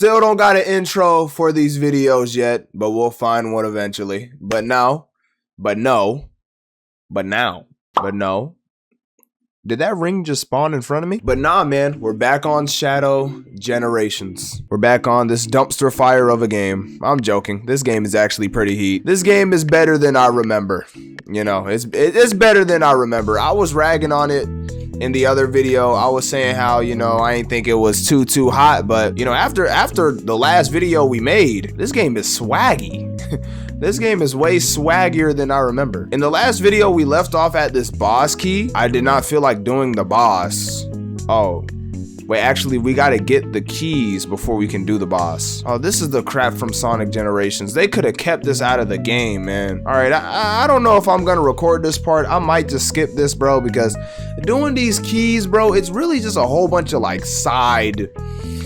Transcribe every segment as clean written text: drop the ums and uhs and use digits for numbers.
Still don't got an intro for these videos yet, but we'll find one eventually. But now. Did that ring just spawn in front of me? But nah, man, we're back on Shadow Generations. We're back on this dumpster fire of a game. I'm joking. This game is actually pretty heat. This game is better than I remember. You know, it's better than I remember. I was ragging on it in the other video. I was saying how, you know, I ain't think it was too hot, but you know, after the last video we made, this game is swaggy. This game is way swaggier than I remember. In the last video, we left off at this boss key. I did not feel like doing the boss. Oh, wait, actually, we gotta get the keys before we can do the boss. Oh, this is the crap from Sonic Generations. They could have kept this out of the game, man. All right, I don't know if I'm gonna record this part. I might just skip this, bro, because doing these keys, bro, it's really just a whole bunch of like side.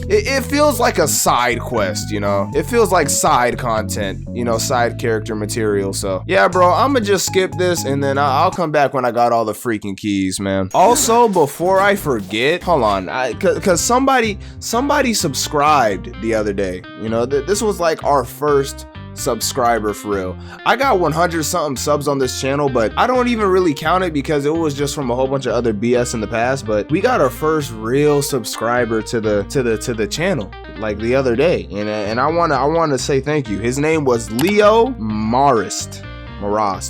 It feels like a side quest, you know? It feels like side content, you know, side character material. So yeah, bro, I'ma just skip this and then I'll come back when I got all the freaking keys, man. Also, before I forget, hold on, cause somebody subscribed the other day. You know, this was like our first subscriber for real. I got 100 something subs on this channel, but I don't even really count it because it was just from a whole bunch of other BS in the past. But we got our first real subscriber to the channel like the other day, and I want to say thank you. His name was Leo Marast.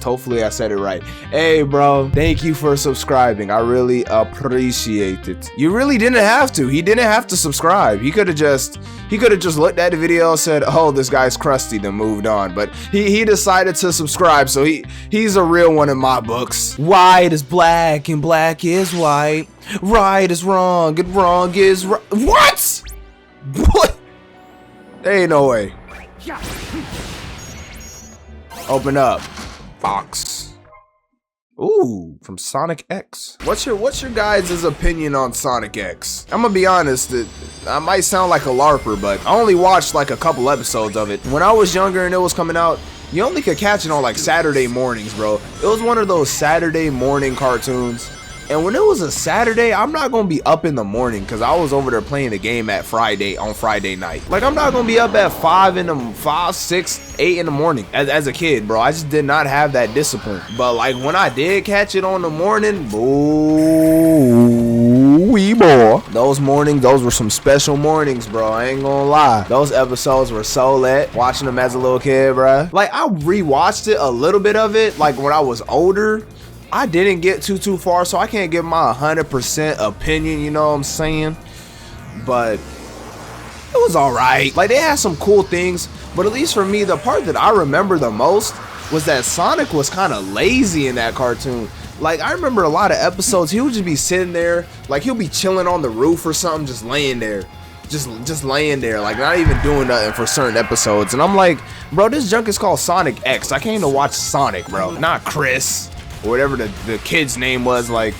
Hopefully I said it right. Hey bro, thank you for subscribing. I really appreciate it. You really didn't have to. He didn't have to subscribe. He could have just looked at the video and said, oh, this guy's crusty, then moved on. But he decided to subscribe, so he's a real one in my books. White is black and black is white. Right is wrong and wrong is right. What? What? There ain't no way. Open up. Box. Ooh, from Sonic X. What's your guys' opinion on Sonic X? I'm gonna be honest, I might sound like a LARPer, but I only watched like a couple episodes of it. When I was younger and it was coming out, you only could catch it on like Saturday mornings, bro. It was one of those Saturday morning cartoons. And when it was a Saturday, I'm not gonna be up in the morning because I was over there playing the game on Friday night. Like, I'm not gonna be up at 5, 6, 8 in the morning as a kid, bro. I just did not have that discipline. But like when I did catch it on the morning, wee boy. Those mornings, those were some special mornings, bro. I ain't gonna lie. Those episodes were so lit. Watching them as a little kid, bro. Like, I rewatched it, a little bit of it, like when I was older. I didn't get too far, so I can't give my 100% opinion, you know what I'm saying? But it was alright. Like, they had some cool things, but at least for me, the part that I remember the most was that Sonic was kind of lazy in that cartoon. Like, I remember a lot of episodes, he would just be sitting there, like he'll be chilling on the roof or something, just laying there. Just laying there, like not even doing nothing for certain episodes. And I'm like, bro, this junk is called Sonic X. I came to watch Sonic, bro, not Chris. Or whatever the kid's name was. Like,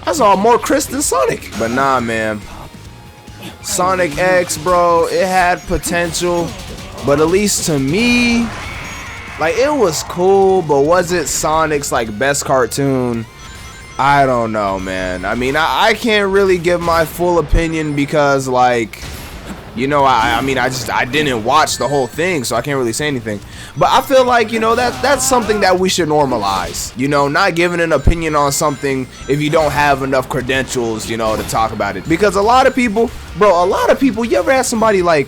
I saw more Chris than Sonic. But nah, man, Sonic X, bro, it had potential, but at least to me, like, it was cool, but was it Sonic's like best cartoon? I don't know, man. I mean, I can't really give my full opinion because, like, you know, I didn't watch the whole thing, so I can't really say anything. But I feel like, you know, that's something that we should normalize. You know, not giving an opinion on something if you don't have enough credentials, you know, to talk about it. Because a lot of people, you ever had somebody, like,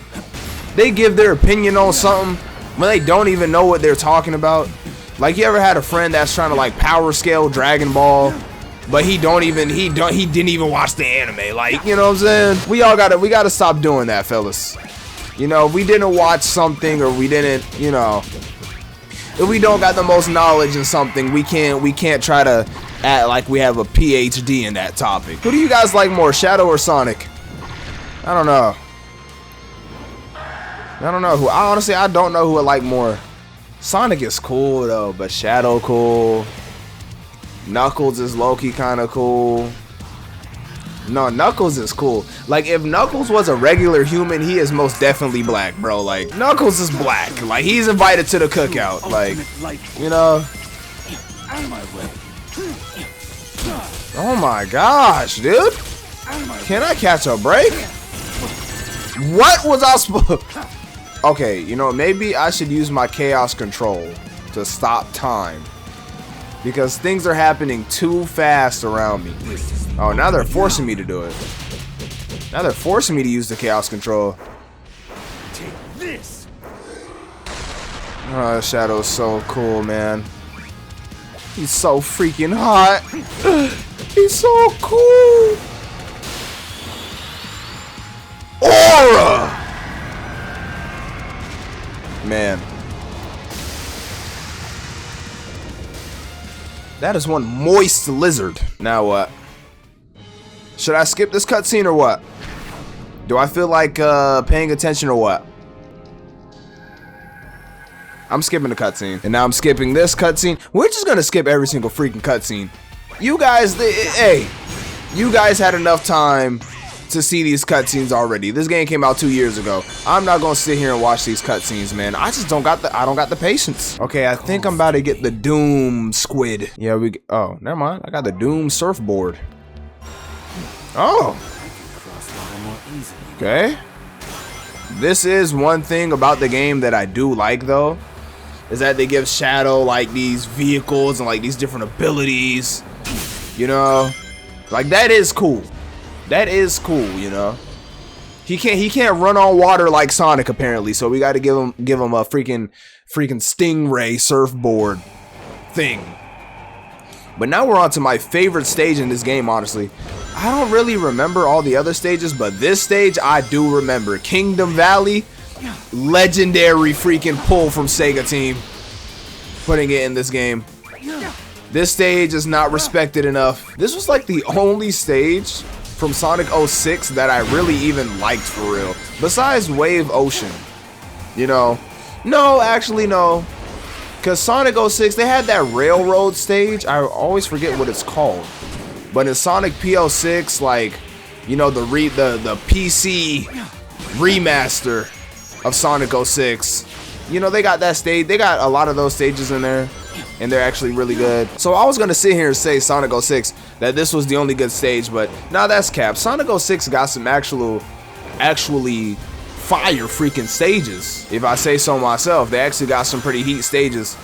they give their opinion on something when they don't even know what they're talking about? Like, you ever had a friend that's trying to, like, power scale Dragon Ball, but he didn't even watch the anime? Like, you know what I'm saying? We gotta stop doing that, fellas. You know, if we didn't watch something, or we didn't, you know, if we don't got the most knowledge in something, we can't try to act like we have a PhD in that topic. Who do you guys like more, Shadow or Sonic? I don't know. I don't know I don't know who I like more. Sonic is cool though, but Shadow cool. Knuckles is low-key kind of cool. No, Knuckles is cool. Like, if Knuckles was a regular human, he is most definitely black, bro. Like, Knuckles is black. Like, he's invited to the cookout. Like, you know. Oh my gosh, dude. Can I catch a break? What was I supposed? Okay, you know, maybe I should use my chaos control to stop time. Because things are happening too fast around me. Oh, now they're forcing me to do it. Now they're forcing me to use the chaos control. Take this. Oh, Shadow's so cool, man. He's so freaking hot. He's so cool. Aura! Man. That is one moist lizard. Now what? Should I skip this cutscene or what? Do I feel like paying attention or what? I'm skipping the cutscene. And now I'm skipping this cutscene. We're just gonna skip every single freaking cutscene. You guys, hey, you guys had enough time to see these cutscenes already. This game came out 2 years ago. I'm not gonna sit here and watch these cutscenes, man. I just don't got the patience. Okay, I think I'm about to get the Doom squid. Yeah, oh, never mind. I got the Doom surfboard. Oh. Okay. This is one thing about the game that I do like though, is that they give Shadow like these vehicles and like these different abilities. You know? Like that is cool. That is cool, you know. He can't run on water like Sonic apparently, so we got to give him a freaking Stingray surfboard thing. But now we're on to my favorite stage in this game, honestly. I don't really remember all the other stages, but this stage I do remember. Kingdom Valley, legendary freaking pull from Sega Team, putting it in this game. This stage is not respected enough. This was like the only stage from Sonic 06 that I really even liked for real. Besides Wave Ocean. You know. No, actually no. Because Sonic 06, they had that railroad stage. I always forget what it's called. But in Sonic P06, like, you know, the PC remaster of Sonic 06. You know, they got that stage. They got a lot of those stages in there. And they're actually really good. So I was gonna sit here and say Sonic 06 that this was the only good stage, but nah, that's cap. Sonic 06 got some actually fire freaking stages. If I say so myself, they actually got some pretty heat stages.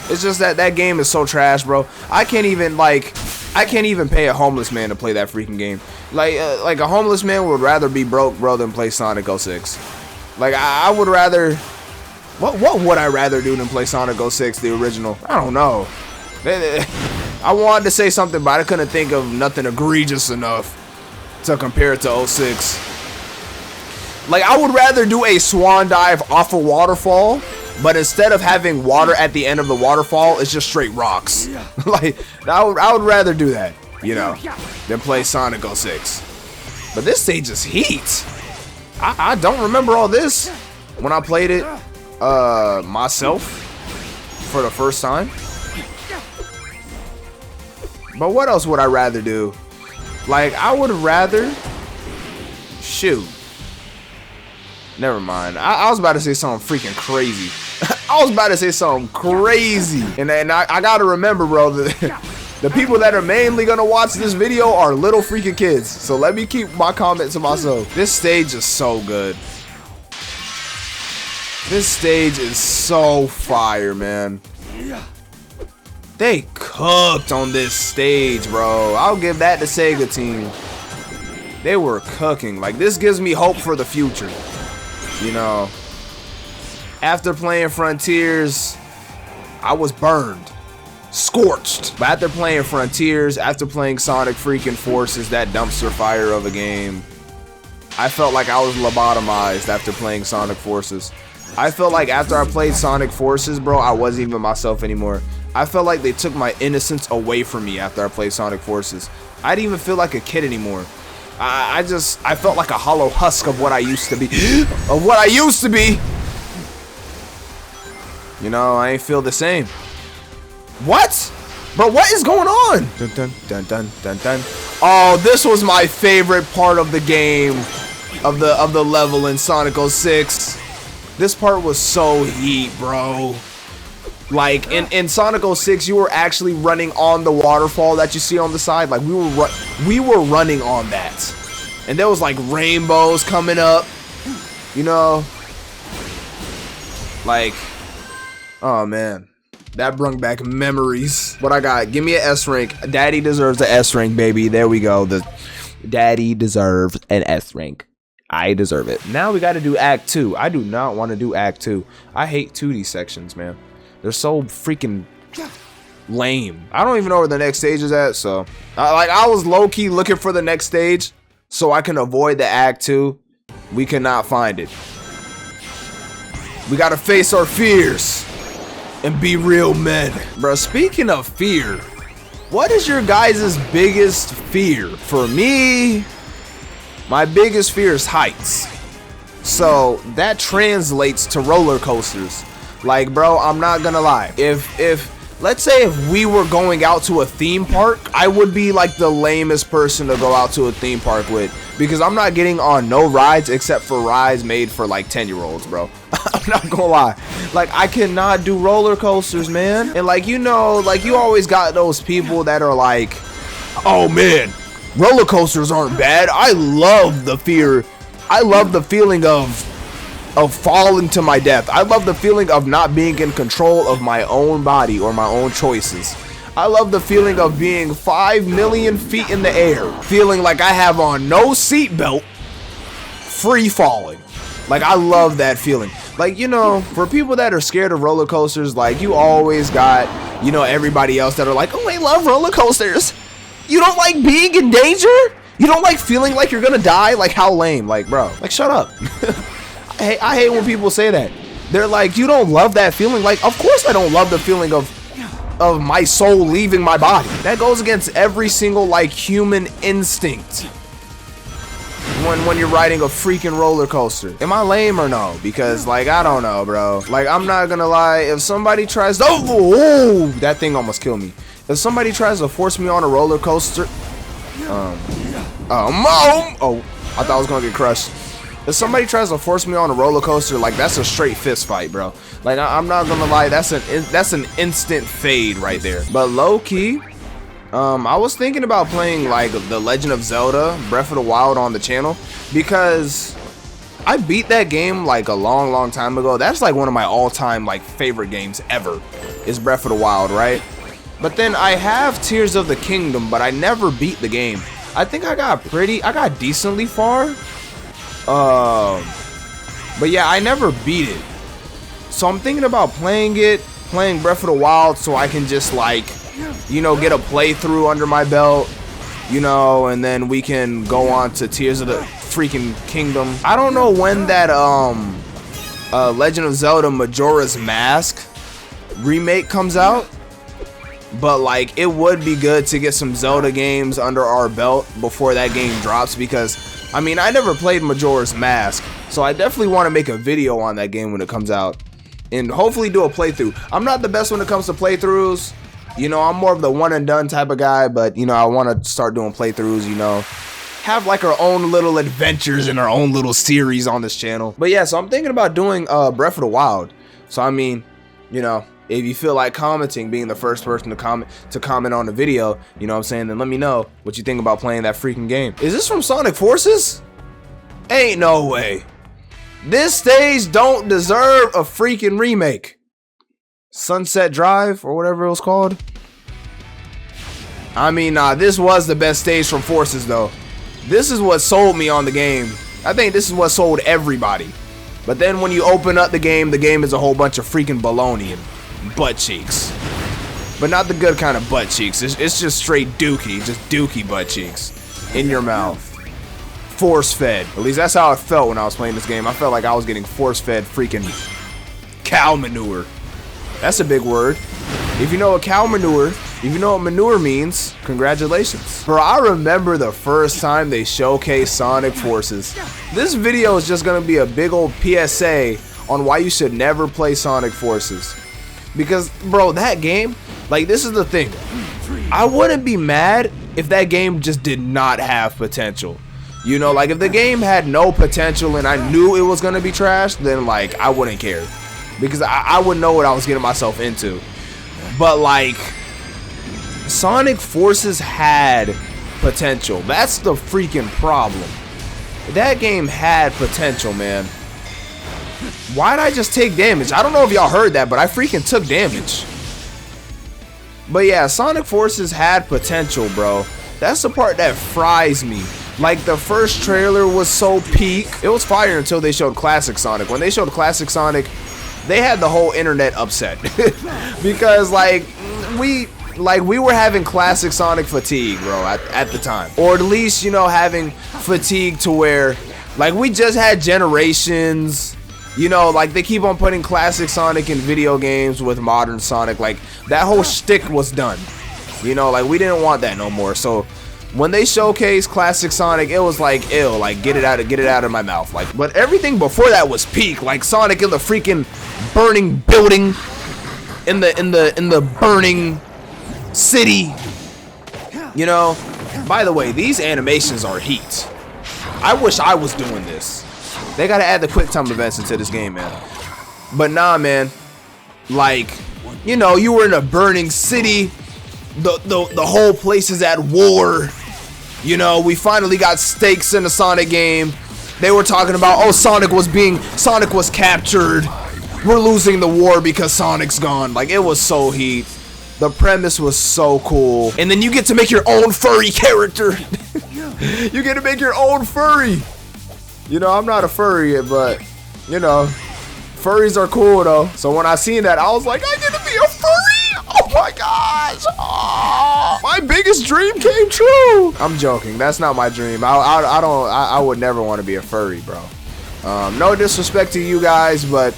It's just that that game is so trash, bro. I can't even pay a homeless man to play that freaking game. Like a homeless man would rather be broke, bro, than play Sonic 06. Like I would rather. What would I rather do than play Sonic 06, the original? I don't know. I wanted to say something, but I couldn't think of nothing egregious enough to compare it to 06. Like, I would rather do a swan dive off a waterfall, but instead of having water at the end of the waterfall, it's just straight rocks. Like, I would rather do that, you know, than play Sonic 06. But this stage is heat. I don't remember all this when I played it myself for the first time. But what else would I rather do? Like, I would rather shoot. Never mind. I was about to say something freaking crazy. I was about to say something crazy. And I gotta remember, bro, that the people that are mainly gonna watch this video are little freaking kids. So let me keep my comments to myself. This stage is so good. This stage is so fire, man. They cooked on this stage, bro. I'll give that to Sega Team. They were cooking. Like, this gives me hope for the future. You know, after playing Frontiers, I was burned, scorched. But after playing Frontiers, after playing Sonic freaking Forces, that dumpster fire of a game, I felt like I was lobotomized after playing Sonic Forces. I felt like after I played Sonic Forces, bro, I wasn't even myself anymore. I felt like they took my innocence away from me after I played Sonic Forces. I didn't even feel like a kid anymore. I felt like a hollow husk of what I used to be. Of what I used to be. You know, I ain't feel the same. What? Bro, what is going on? Dun, dun, dun, dun, dun, dun. Oh, this was my favorite part of the game. Of the level in Sonic 06. This part was so heat, bro. Like, in Sonic 06, you were actually running on the waterfall that you see on the side. Like, we were running on that. And there was, like, rainbows coming up. You know, like, oh man, that brought back memories. What I got? Give me an S rank. Daddy deserves an S rank, baby. There we go. The daddy deserves an S rank. I deserve it. Now we got to do Act 2. I do not want to do Act 2. I hate 2D sections, man. They're so freaking lame. I don't even know where the next stage is at, so I was low-key looking for the next stage so I can avoid the Act 2. We cannot find it. We gotta face our fears and be real men. Bro, speaking of fear, what is your guys' biggest fear? For me, my biggest fear is heights. So that translates to roller coasters. Like, bro, I'm not gonna lie. If let's say if we were going out to a theme park, I would be like the lamest person to go out to a theme park with, because I'm not getting on no rides except for rides made for like 10-year-olds, bro. I'm not gonna lie. Like, I cannot do roller coasters, man. And like, you know, like you always got those people that are like, oh man, roller coasters aren't bad. I love the fear. I love the feeling of falling to my death. I love the feeling of not being in control of my own body or my own choices. I love the feeling of being 5 million feet in the air, feeling like I have on no seatbelt, free falling. Like, I love that feeling. Like, you know, for people that are scared of roller coasters, like, you always got, you know, everybody else that are like, oh, I love roller coasters. You don't like being in danger? You don't like feeling like you're gonna die? Like, how lame. Like, bro, like, shut up. I hate when people say that. They're like, you don't love that feeling? Like, of course I don't love the feeling of my soul leaving my body. That goes against every single, like, human instinct when you're riding a freaking roller coaster. Am I lame or no? Because, like, I don't know, bro. Like, I'm not gonna lie. If somebody tries to, oh, that thing almost killed me. If somebody tries to force me on a roller coaster, I thought I was gonna get crushed. If somebody tries to force me on a roller coaster, like, that's a straight fist fight, bro. Like, I'm not gonna lie, that's an instant fade right there. But low key, I was thinking about playing like The Legend of Zelda Breath of the Wild on the channel, because I beat that game like a long time ago. That's like one of my all-time like favorite games ever, is Breath of the Wild, right? But then I have Tears of the Kingdom, but I never beat the game. I think I got decently far. But yeah, I never beat it. So I'm thinking about playing Breath of the Wild, so I can just, like, you know, get a playthrough under my belt, you know, and then we can go on to Tears of the freaking Kingdom. I don't know when that Legend of Zelda Majora's Mask remake comes out, but like, it would be good to get some Zelda games under our belt before that game drops, because I mean, I never played Majora's Mask, so I definitely want to make a video on that game when it comes out, and hopefully do a playthrough. I'm not the best when it comes to playthroughs, you know, I'm more of the one and done type of guy, but you know, I want to start doing playthroughs, you know, have like our own little adventures and our own little series on this channel. But yeah, so I'm thinking about doing Breath of the Wild. So I mean, you know, if you feel like commenting, being the first person to comment on the video, you know what I'm saying, then let me know what you think about playing that freaking game. Is this from Sonic Forces? Ain't no way. This stage don't deserve a freaking remake. Sunset Drive, or whatever it was called. I mean, nah, this was the best stage from Forces, though. This is what sold me on the game. I think this is what sold everybody. But then when you open up the game is a whole bunch of freaking baloney and butt cheeks. But not the good kind of butt cheeks. It's just straight dookie. Just dookie butt cheeks. In your mouth. Force fed. At least that's how it felt when I was playing this game. I felt like I was getting force fed freaking cow manure. That's a big word. If you know what cow manure, if you know what manure means, congratulations. Bro, I remember the first time they showcased Sonic Forces. This video is just gonna be a big old PSA on why you should never play Sonic Forces. Because, bro, that game, like, this is the thing. I wouldn't be mad if that game just did not have potential. You know, like, if the game had no potential and I knew it was gonna be trash, then, like, I wouldn't care. Because I would know what I was getting myself into. But like, Sonic Forces had potential. That's the freaking problem. That game had potential, man. Why'd I just take damage? I don't know if y'all heard that, but I freaking took damage. But yeah, Sonic Forces had potential, bro. That's the part that fries me. Like, the first trailer was so peak. It was fire until they showed Classic Sonic. When they showed Classic Sonic, they had the whole internet upset. Because, like, we were having Classic Sonic fatigue, bro, at the time. Or at least, you know, having fatigue to where, like, we just had Generations. You know, like, they keep on putting Classic Sonic in video games with modern Sonic. Like, that whole shtick was done. You know, like, we didn't want that no more. So when they showcased Classic Sonic, it was like, ew, like, get it out of my mouth. Like, but everything before that was peak. Like, Sonic in the freaking burning building, in the burning city. You know, by the way, these animations are heat. I wish I was doing this. They gotta add the quick time events into this game, man. But nah, man. Like, you know, you were in a burning city. The whole place is at war. You know, we finally got stakes in the Sonic game. They were talking about, oh, Sonic was captured. We're losing the war because Sonic's gone. Like, it was so heat. The premise was so cool. And then you get to make your own furry character. You get to make your own furry. You know, I'm not a furry, but, you know, furries are cool, though. So when I seen that, I was like, I get to be a furry? Oh, my gosh. Oh, my biggest dream came true. I'm joking. That's not my dream. I would never want to be a furry, bro. No disrespect to you guys, but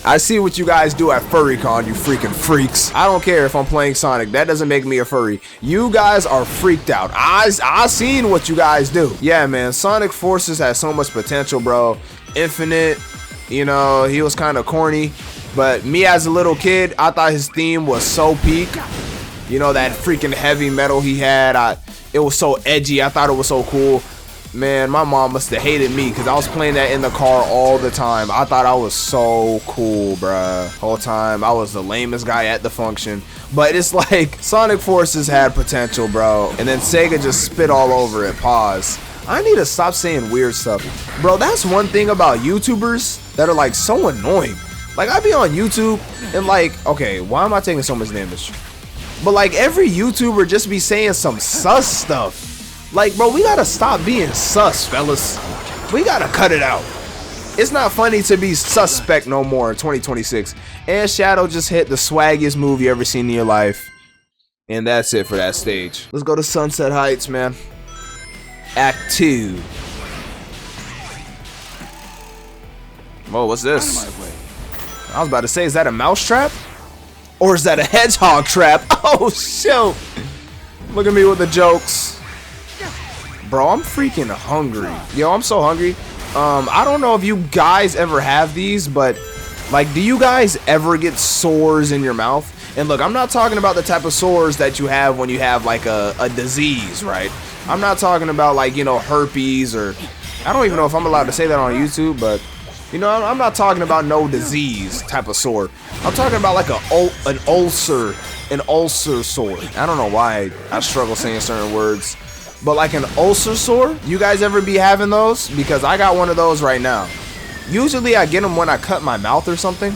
I see what you guys do at FurryCon, you freaking freaks. I don't care if I'm playing Sonic. That doesn't make me a furry. You guys are freaked out. I seen what you guys do. Yeah, man. Sonic Forces has so much potential, bro. Infinite, you know, he was kind of corny. But me as a little kid, I thought his theme was so peak. You know, that freaking heavy metal he had. It was so edgy. I thought it was so cool. Man, my mom must have hated me because I was playing that in the car all the time. I thought I was so cool, bruh. Whole time, I was the lamest guy at the function. But it's like, Sonic Forces had potential, bro. And then Sega just spit all over it. Pause. I need to stop saying weird stuff. Bro, that's one thing about YouTubers that are, like, so annoying. Like, I be on YouTube and, like, okay, why am I taking so much damage? But, like, every YouTuber just be saying some sus stuff. Like, bro, we gotta stop being sus, fellas. We gotta cut it out. It's not funny to be suspect no more in 2026. And Shadow just hit the swaggiest move you ever seen in your life. And that's it for that stage. Let's go to Sunset Heights, man. Act 2. Whoa, what's this? I was about to say, is that a mouse trap? Or is that a hedgehog trap? Oh, shoot. Look at me with the jokes. Bro, I'm freaking hungry. Yo, I'm so hungry. I don't know if you guys ever have these, but, like, do you guys ever get sores in your mouth? And look, I'm not talking about the type of sores that you have when you have, like, a disease, right? I'm not talking about, like, you know, herpes or... I don't even know if I'm allowed to say that on YouTube, but... You know, I'm not talking about no disease type of sore. I'm talking about, like, an ulcer sore. I don't know why I struggle saying certain words. But like an ulcer sore, you guys ever be having those? Because I got one of those right now. Usually I get them when I cut my mouth or something.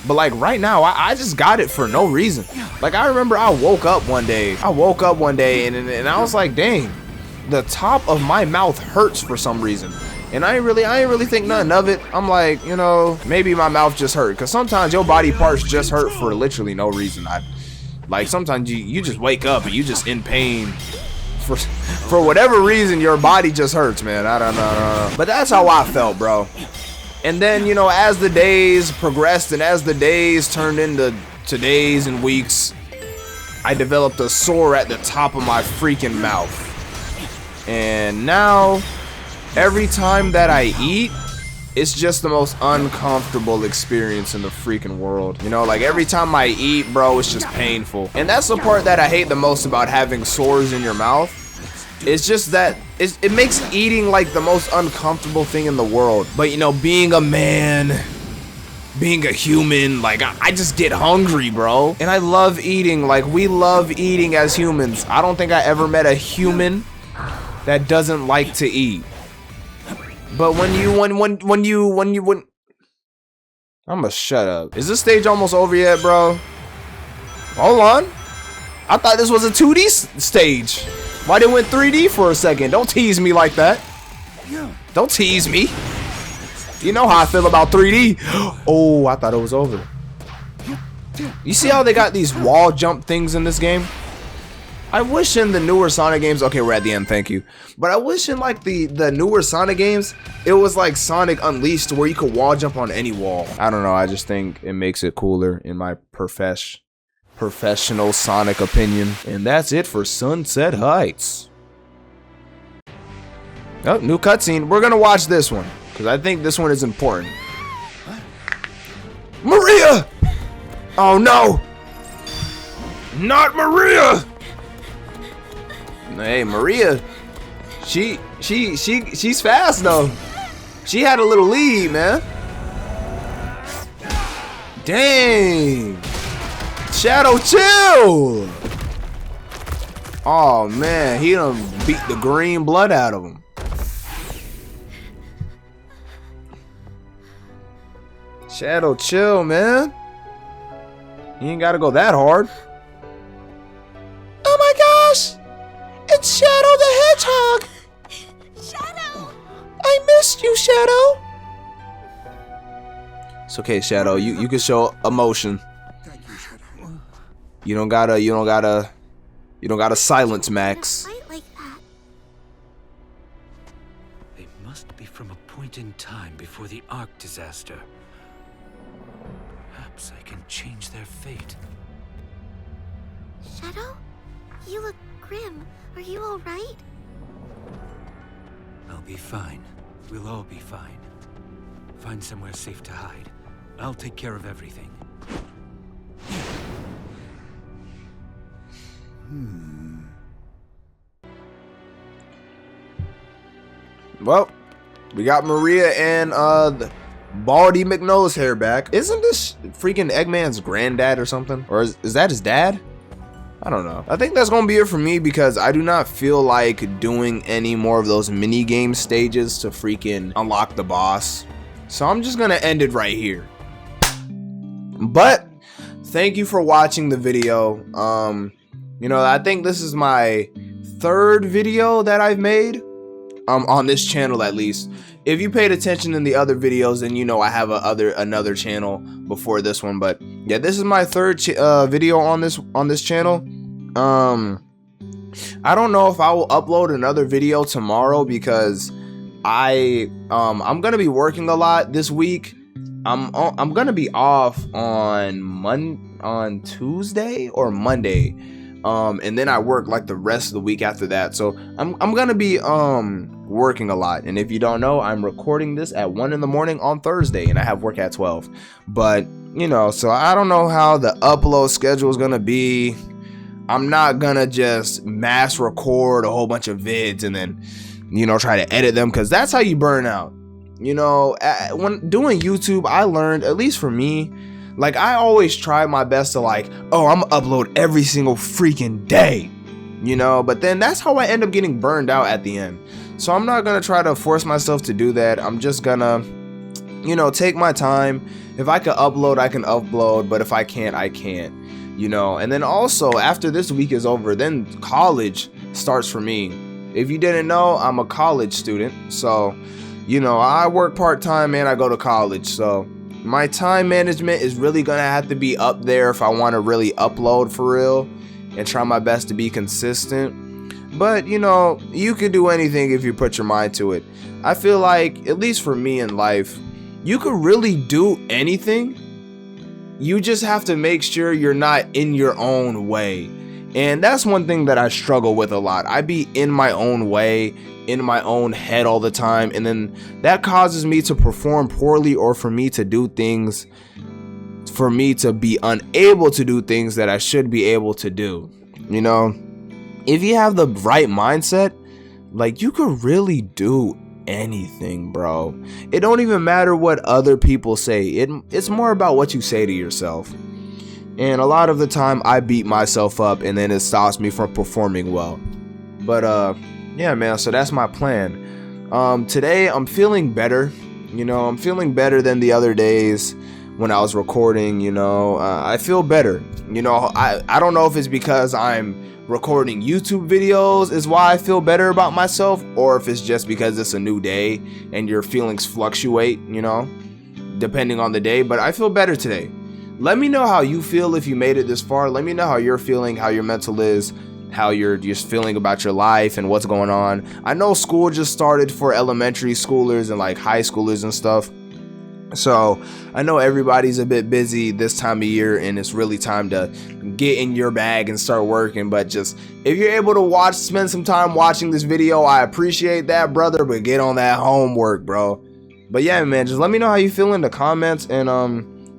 But like right now, I just got it for no reason. Like I remember I woke up one day and I was like, dang, the top of my mouth hurts for some reason. And I ain't really think nothing of it. I'm like, you know, maybe my mouth just hurt. Cause sometimes your body parts just hurt for literally no reason. Like sometimes you just wake up and you just in pain. For whatever reason, your body just hurts, man. I don't know. But that's how I felt, bro. And then, you know, as the days progressed and as the days turned into days and weeks, I developed a sore at the top of my freaking mouth. And now, every time that I eat, it's just the most uncomfortable experience in the freaking world. You know, like every time I eat, bro, it's just painful. And that's the part that I hate the most about having sores in your mouth. It's just that it makes eating like the most uncomfortable thing in the world. But you know, being a man, being a human, like I just get hungry, bro. And I love eating. Like we love eating as humans. I don't think I ever met a human that doesn't like to eat. But when I'ma shut up. Is this stage almost over yet, bro? Hold on. I thought this was a 2D stage. Why did it went 3D for a second? Don't tease me like that. Don't tease me. You know how I feel about 3D. Oh, I thought it was over. You see how they got these wall jump things in this game? I wish in the newer Sonic games, okay, we're at the end, thank you. But I wish in like the newer Sonic games, it was like Sonic Unleashed where you could wall jump on any wall. I don't know, I just think it makes it cooler in my professional Sonic opinion. And that's it for Sunset Heights. Oh, new cutscene. We're gonna watch this one because I think this one is important. Maria! Oh no! Not Maria! Hey, Maria, she's fast though. She had a little lead, man. Dang. Shadow, chill. Oh man, he done beat the green blood out of him. Shadow, chill, man. You ain't gotta go that hard. Oh my gosh! It's Shadow the Hedgehog! Shadow! I missed you, Shadow! It's okay, Shadow. You can show emotion. Thank you, Shadow. You don't gotta silence Max. Fight like that. They must be from a point in time before the Ark disaster. Perhaps I can change their fate. Shadow? You look grim. Are you alright? I'll be fine. We'll all be fine. Find somewhere safe to hide. I'll take care of everything. Well, we got Maria and the Baldy McNose hair back. Isn't this freaking Eggman's granddad or something? Or is that his dad? I don't know. I think that's gonna be it for me because I do not feel like doing any more of those mini game stages to freaking unlock the boss. So I'm just gonna end it right here. But thank you for watching the video. You know, I think this is my third video that I've made on this channel, at least. If you paid attention in the other videos, then you know I have another channel before this one. But yeah, this is my third video on this channel. I don't know if I will upload another video tomorrow because I'm gonna be working a lot this week. I'm gonna be off on Tuesday or Monday, and then I work like the rest of the week after that. So I'm gonna be working a lot. And if you don't know, I'm recording this at 1 in the morning on Thursday, and I have work at 12. But you know, so I don't know how the upload schedule is gonna be. I'm not gonna just mass record a whole bunch of vids and then, you know, try to edit them, because that's how you burn out. You know, when doing YouTube, I learned, at least for me, like I always try my best to like, oh, I'm gonna upload every single freaking day, you know, but then that's how I end up getting burned out at the end. So I'm not gonna try to force myself to do that. I'm just gonna, you know, take my time. If I can upload, I can upload, but if I can't, I can't, you know. And then also after this week is over, then college starts for me. If you didn't know, I'm a college student, so you know, I work part-time and I go to college, so my time management is really gonna have to be up there if I want to really upload for real and try my best to be consistent. But you know, you can do anything if you put your mind to it. I feel like, at least for me in life, you could really do anything. You just have to make sure you're not in your own way. And that's one thing that I struggle with a lot. I be in my own way, in my own head all the time, and then that causes me to perform poorly, or for me to do things, for me to be unable to do things that I should be able to do. You know, if you have the right mindset, like, you could really do anything, bro. It don't even matter what other people say. It's more about what you say to yourself. And a lot of the time I beat myself up, and then it stops me from performing well. But yeah, man, so that's my plan. Today I'm feeling better. You know, I'm feeling better than the other days. when I was recording, you know. I feel better, you know. I don't know if it's because I'm recording YouTube videos is why I feel better about myself, or if it's just because it's a new day and your feelings fluctuate, you know, depending on the day. But I feel better today. Let me know how you feel if you made it this far. Let me know how you're feeling, how your mental is, how you're just feeling about your life and what's going on. I know school just started for elementary schoolers and like high schoolers and stuff. So I know everybody's a bit busy this time of year and it's really time to get in your bag and start working. But just if you're able to spend some time watching this video, I appreciate that, brother, but get on that homework, bro. But yeah, man, just let me know how you feel in the comments, and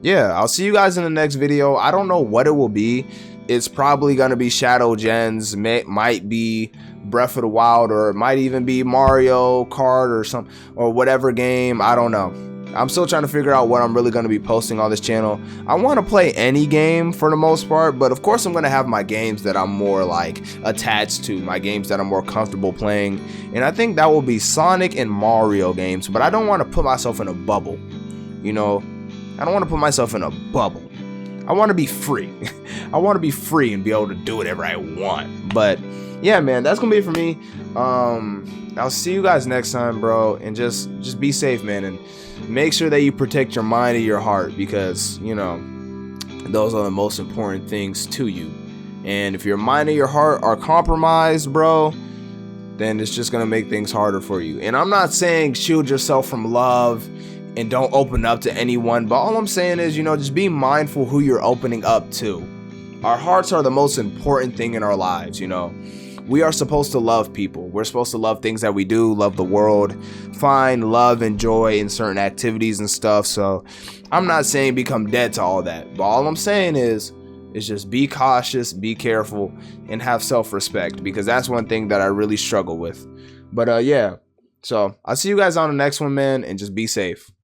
yeah, I'll see you guys in the next video. I don't know what it will be. It's probably gonna be Shadow Gens, might be Breath of the Wild, or it might even be Mario Kart or whatever game. I don't know. I'm still trying to figure out what I'm really going to be posting on this channel. I want to play any game for the most part, but of course I'm going to have my games that I'm more like attached to, my games that I'm more comfortable playing, and I think that will be Sonic and Mario games. But I don't want to put myself in a bubble, you know. I don't want to put myself in a bubble. I want to be free. I want to be free and be able to do whatever I want. But yeah, man, that's gonna be it for me. I'll see you guys next time, bro, and just be safe, man, and make sure that you protect your mind and your heart, because you know those are the most important things to you. And if your mind and your heart are compromised, bro, then it's just gonna make things harder for you. And I'm not saying shield yourself from love and don't open up to anyone, but all I'm saying is, you know, just be mindful who you're opening up to. Our hearts are the most important thing in our lives, you know. We are supposed to love people. We're supposed to love things that we do, love the world, find love and joy in certain activities and stuff. So I'm not saying become dead to all that, but all I'm saying is just be cautious, be careful, and have self-respect, because that's one thing that I really struggle with. But yeah, so I'll see you guys on the next one, man, and just be safe.